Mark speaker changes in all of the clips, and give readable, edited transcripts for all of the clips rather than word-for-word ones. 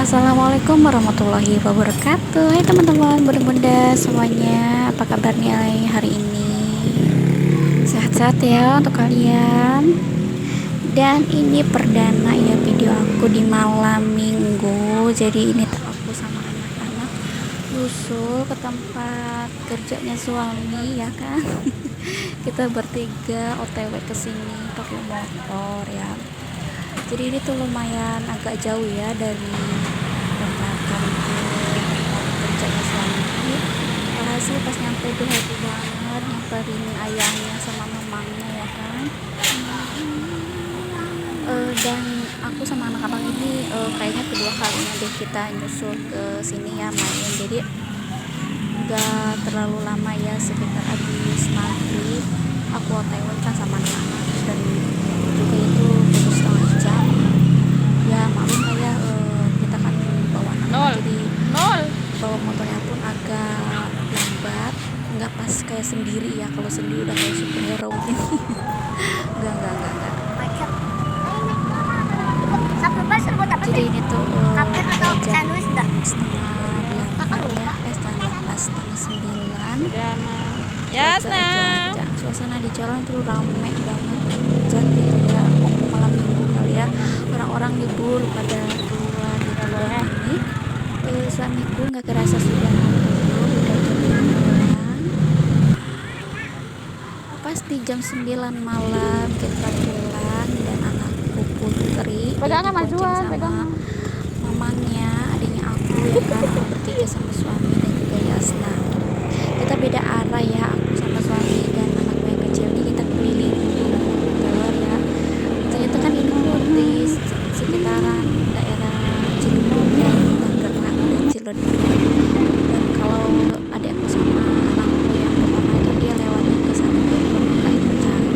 Speaker 1: Assalamualaikum warahmatullahi wabarakatuh. Hai teman-teman, bunda-bunda semuanya, apa kabarnya hari ini? Sehat-sehat ya untuk kalian. Dan ini perdana ya video aku di malam minggu. Jadi ini tuh aku sama anak-anak nyusul ke tempat kerjanya suami ya kan. Kita bertiga OTW ke sini pakai motor ya. Jadi ini tuh lumayan agak jauh ya dari tempat kami tempat kerjanya suami. Alhasil pas nyampe tuh happy banget nyamperin ayahnya sama mamanya ya kan. Dan aku sama anak-anak ini kayaknya kedua kalinya deh kita nyusul ke sini ya main. Jadi nggak terlalu lama ya, sekitar habis maghrib aku OTW kan sama anak-anak dan juga itu baru setengah jam ya. Maklum lah ya, kita kan bawa anak, jadi bawa motornya pun agak lambat, nggak pas kayak sendiri ya. Kalau sendiri udah kayak superhero mungkin. enggak. Jadi ini tuh jam setengah 8 ya, setengah 8, setengah 9.
Speaker 2: Yasna.
Speaker 1: Suasana di jalan tuh rame banget, hujan gitu ya, malam minggu kali ya, orang-orang libur pada keluar gitu ya. Ini suamiku nggak kerasa sudah ngantuk, udah jam 9. Pas di jam 9 malam kita pulang dan anakku Putri dibonceng sama mamanya, adiknya aku ya kan, bertiga sama suami dan juga Yasna. Kita beda arah ya, aku sama suami dan anakku yang kecil ini kita keliling dulu muter ya. Ternyata kan ini tuh di sekitaran daerah Ciledug dan Tangerang dan Ciledug. Dan kalau adikku sama anakku yang pertama itu dia lewatnya ke sana ke Intan.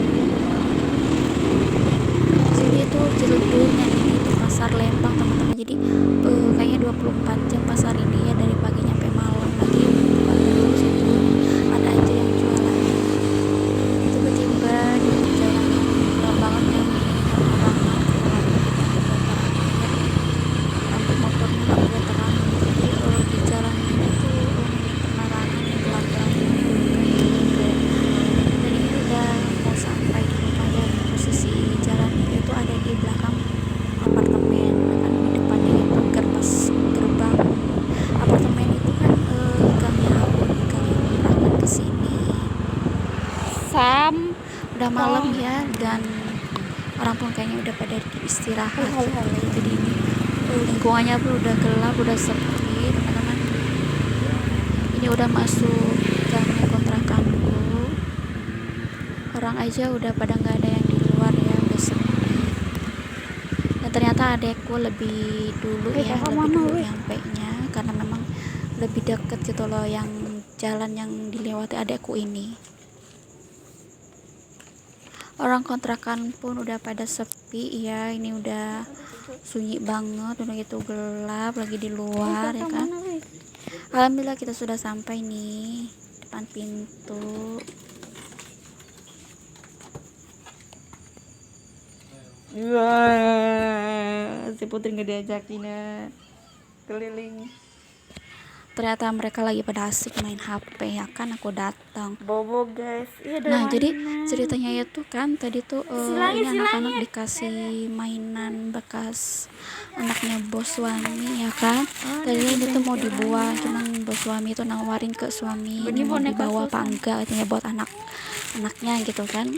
Speaker 1: Jadi itu Ciledugnya ini tuh pasar Lembang teman-teman. Jadi kayaknya 24 jam pasar ini ya, dari pagi nyampe malam lagi buka terus itu ada aja yang jualan. Tiba-tiba di jalan yang gelap banget ya, lampu motornya nggak udah terang. Jadi di jalan ini tuh penerangan yang gelap banget dan ini udah mau sampai di rumah ya. Posisi jalan itu ada di belakang apartemen kan, di depannya itu gerbang apartemen itu kan gangnya aku nih, gang yang berangkat ke sini. Udah malam ya dan orang pun kayaknya udah pada istirahat gitu. Jadi ini lingkungannya pun udah gelap, udah sepi teman-teman. Ini udah masuk gangnya kontrakanku, orang aja udah pada nggak ada yang di luar ya, udah sepi. Dan ternyata adekku lebih dulu ya, lebih dulu nyampe nya karena memang lebih deket gitu loh yang jalan yang dilewati adekku ini. Orang kontrakan pun udah pada sepi ya, ini udah sunyi banget, udah gitu gelap lagi di luar ya kan. Alhamdulillah kita sudah sampai nih depan pintu. Wah, si Putri nggak diajakin ya keliling. Ternyata mereka lagi pada asik main HP ya kan, aku datang.
Speaker 2: Bobo guys.
Speaker 1: Nah jadi ceritanya ya tuh kan tadi tuh ini anak-anak dikasih mainan bekas anaknya bos suami ya kan. Tadi ini tuh mau dibuang, cuman bos suami itu nawarin ke suami ini mau dibawa apa enggak katanya buat anak-anaknya gitu kan.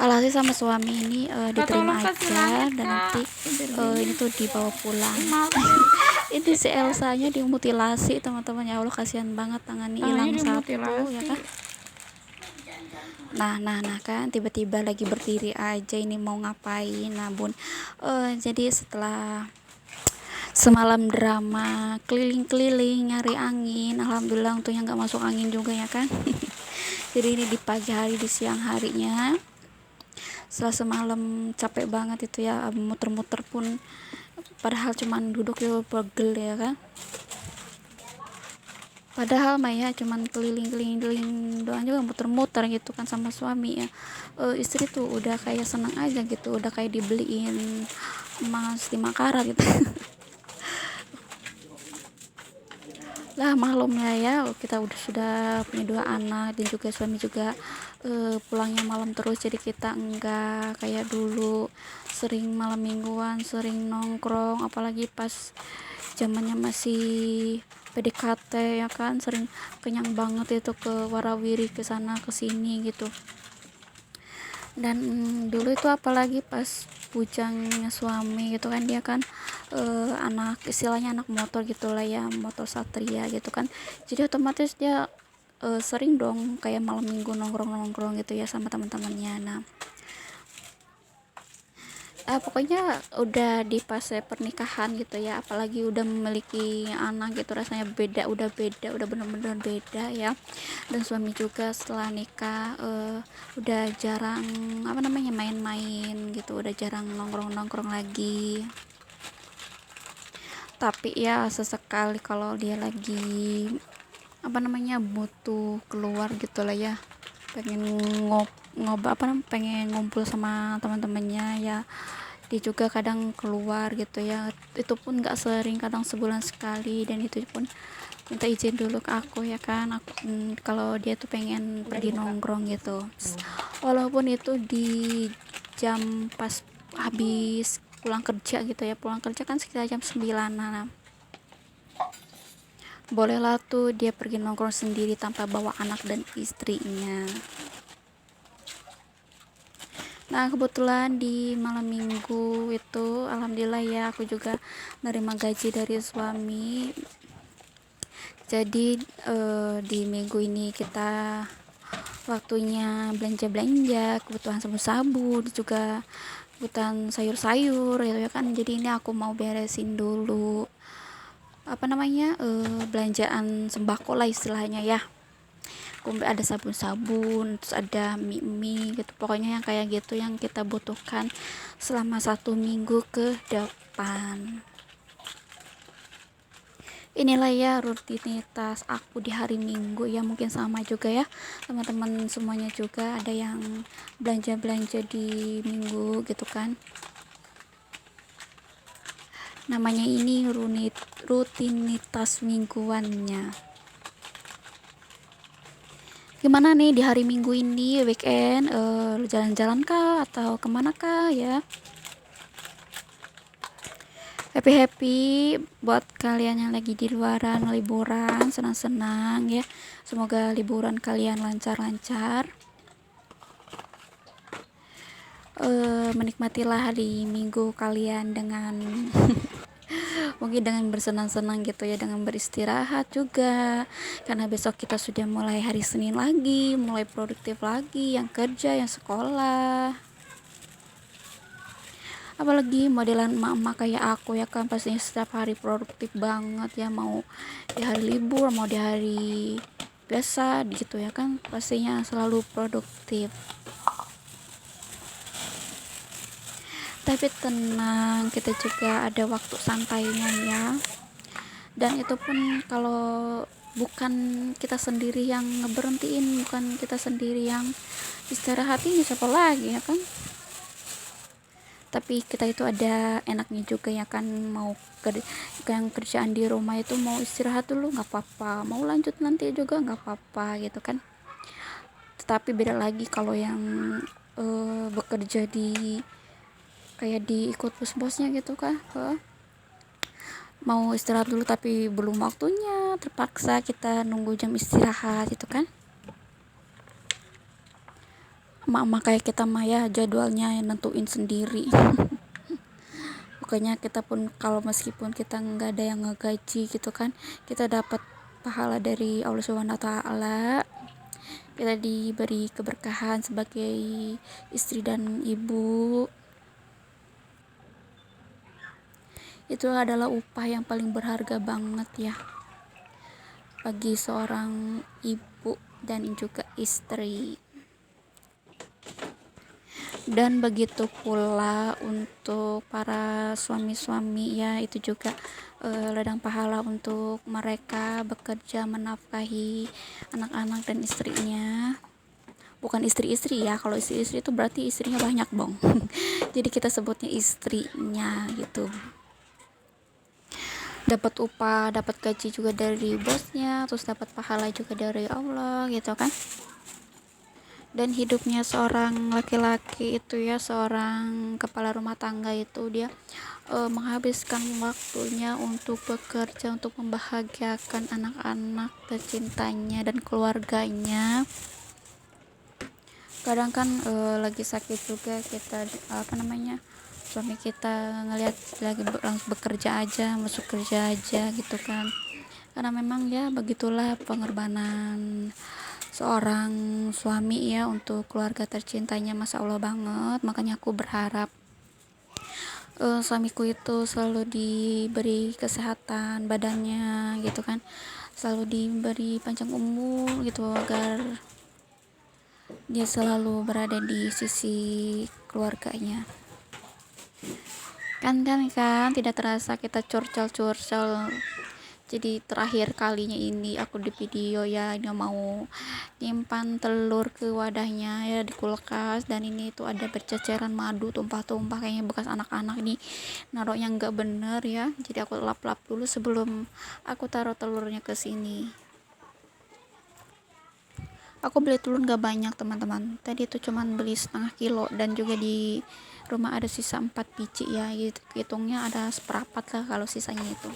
Speaker 1: Alhasil sama suami ini diterima aja dan nanti ini tuh dibawa pulang. Ini si Elsanya dimutilasi teman-teman, ya Allah kasihan banget, tangannya hilang satu ya kan. Nah kan tiba-tiba lagi berdiri aja ini mau ngapain. Nah bun, jadi setelah semalam drama keliling-keliling nyari angin, alhamdulillah untungnya nggak masuk angin juga ya kan. Jadi ini di pagi hari, di siang harinya setelah semalam capek banget itu ya, muter-muter pun padahal cuman duduk ya pegel ya kan. Padahal mah ya cuman keliling-keliling doang juga, muter-muter gitu kan sama suami ya. Istri tuh udah kayak senang aja gitu, udah kayak dibeliin emas 5 karat gitu. lah maklumnya ya, kita sudah punya 2 anak dan juga suami juga pulangnya malam terus, jadi kita enggak kayak dulu sering malam mingguan, sering nongkrong, apalagi pas zamannya masih PDKT ya kan, sering kenyang banget itu ke warawiri, ke sana ke sini gitu. Dan dulu itu apalagi pas bujangnya suami gitu kan, dia kan anak, istilahnya anak motor gitulah ya, motor Satria gitu kan, jadi otomatis dia sering dong kayak malam minggu nongkrong gitu ya sama teman-temannya. Nah, pokoknya udah di fase pernikahan gitu ya, apalagi udah memiliki anak gitu, rasanya beda, udah bener-bener beda ya. Dan suami juga setelah nikah udah jarang main-main gitu, udah jarang nongkrong lagi. Tapi ya sesekali kalau dia lagi butuh keluar gitu lah ya, pengen pengen ngumpul sama teman-temannya ya, dia juga kadang keluar gitu ya, itu pun nggak sering, kadang sebulan sekali, dan itu pun minta izin dulu ke aku ya kan, kalau dia tuh pengen pergi nongkrong gitu, walaupun itu di jam pas habis pulang kerja gitu ya, pulang kerja kan sekitar jam 9. Nah, bolehlah tuh dia pergi nongkrong sendiri tanpa bawa anak dan istrinya. Nah, kebetulan di malam minggu itu alhamdulillah ya, aku juga nerima gaji dari suami. Jadi di minggu ini kita waktunya belanja kebutuhan sabun-sabun, juga kebutuhan sayur-sayur gitu ya kan. Jadi ini aku mau beresin dulu belanjaan sembako lah istilahnya ya. Ada sabun-sabun, terus ada mie gitu, pokoknya yang kayak gitu yang kita butuhkan selama 1 minggu ke depan. Inilah ya rutinitas aku di hari Minggu ya, mungkin sama juga ya teman-teman semuanya, juga ada yang belanja di Minggu gitu kan. Namanya ini rutinitas mingguannya. Gimana nih di hari Minggu ini, weekend, jalan-jalan kah atau kemana kah ya? Happy buat kalian yang lagi di luaran liburan, senang-senang ya, semoga liburan kalian lancar-lancar. Menikmatilah hari Minggu kalian dengan mungkin dengan bersenang-senang gitu ya, dengan beristirahat juga, karena besok kita sudah mulai hari Senin lagi, mulai produktif lagi, yang kerja, yang sekolah. Apalagi modelan emak-emak kayak aku ya kan, pastinya setiap hari produktif banget ya, mau di hari libur mau di hari biasa gitu ya kan, pastinya selalu produktif. Tapi tenang, kita juga ada waktu santainya ya, dan itu pun kalau bukan kita sendiri yang ngeberhentiin, bukan kita sendiri yang istirahatin, siapa lagi ya kan. Tapi kita itu ada enaknya juga ya kan, mau yang kerjaan di rumah itu mau istirahat dulu nggak apa-apa, mau lanjut nanti juga nggak apa-apa gitu kan. Tetapi beda lagi kalau yang bekerja di kayak diikut bos-bosnya gitu kan, mau istirahat dulu tapi belum waktunya, terpaksa kita nunggu jam istirahat gitu kan. Emak-emak kayak kita mah ya jadwalnya yang nentuin sendiri. Pokoknya kita pun kalau meskipun kita nggak ada yang ngegaji gitu kan, kita dapat pahala dari Allah Subhanahu wa taala, kita diberi keberkahan sebagai istri dan ibu. Itu adalah upah yang paling berharga banget ya bagi seorang ibu dan juga istri. Dan begitu pula untuk para suami-suami ya, itu juga ladang pahala untuk mereka bekerja menafkahi anak-anak dan istrinya. Bukan istri-istri ya, kalau istri-istri itu berarti istrinya banyak dong. Jadi kita sebutnya istrinya gitu. dapat upah, dapat gaji juga dari bosnya, terus dapat pahala juga dari Allah gitu kan. Dan hidupnya seorang laki-laki itu ya, seorang kepala rumah tangga itu dia menghabiskan waktunya untuk bekerja, untuk membahagiakan anak-anak tercintanya dan keluarganya. Kadang kan lagi sakit juga kita suami kita ngelihat lagi langsung bekerja aja, masuk kerja aja gitu kan, karena memang ya begitulah pengorbanan seorang suami ya untuk keluarga tercintanya. Masya Allah banget. Makanya aku berharap suamiku itu selalu diberi kesehatan badannya gitu kan, selalu diberi panjang umur gitu, agar dia selalu berada di sisi keluarganya. Kan tidak terasa kita curcol. Jadi terakhir kalinya ini aku di video ya, dia mau nyimpan telur ke wadahnya ya di kulkas, dan ini tuh ada berceceran madu tumpah-tumpah, kayaknya bekas anak-anak nih naruhnya nggak bener ya. Jadi aku lap-lap dulu sebelum aku taruh telurnya ke sini. Aku beli telur nggak banyak teman-teman, tadi itu cuman beli setengah kilo, dan juga di rumah ada sisa 4 biji ya, hitungnya ada seperempat lah kalau sisanya itu.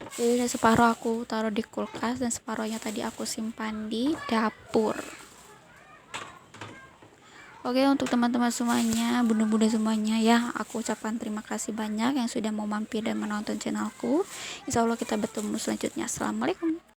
Speaker 1: Jadi ada separuh aku taruh di kulkas, dan separuhnya tadi aku simpan di dapur. Oke, untuk teman-teman semuanya, bunda-bunda semuanya ya, aku ucapkan terima kasih banyak yang sudah mau mampir dan menonton channelku. Insya Allah kita bertemu selanjutnya. Assalamualaikum.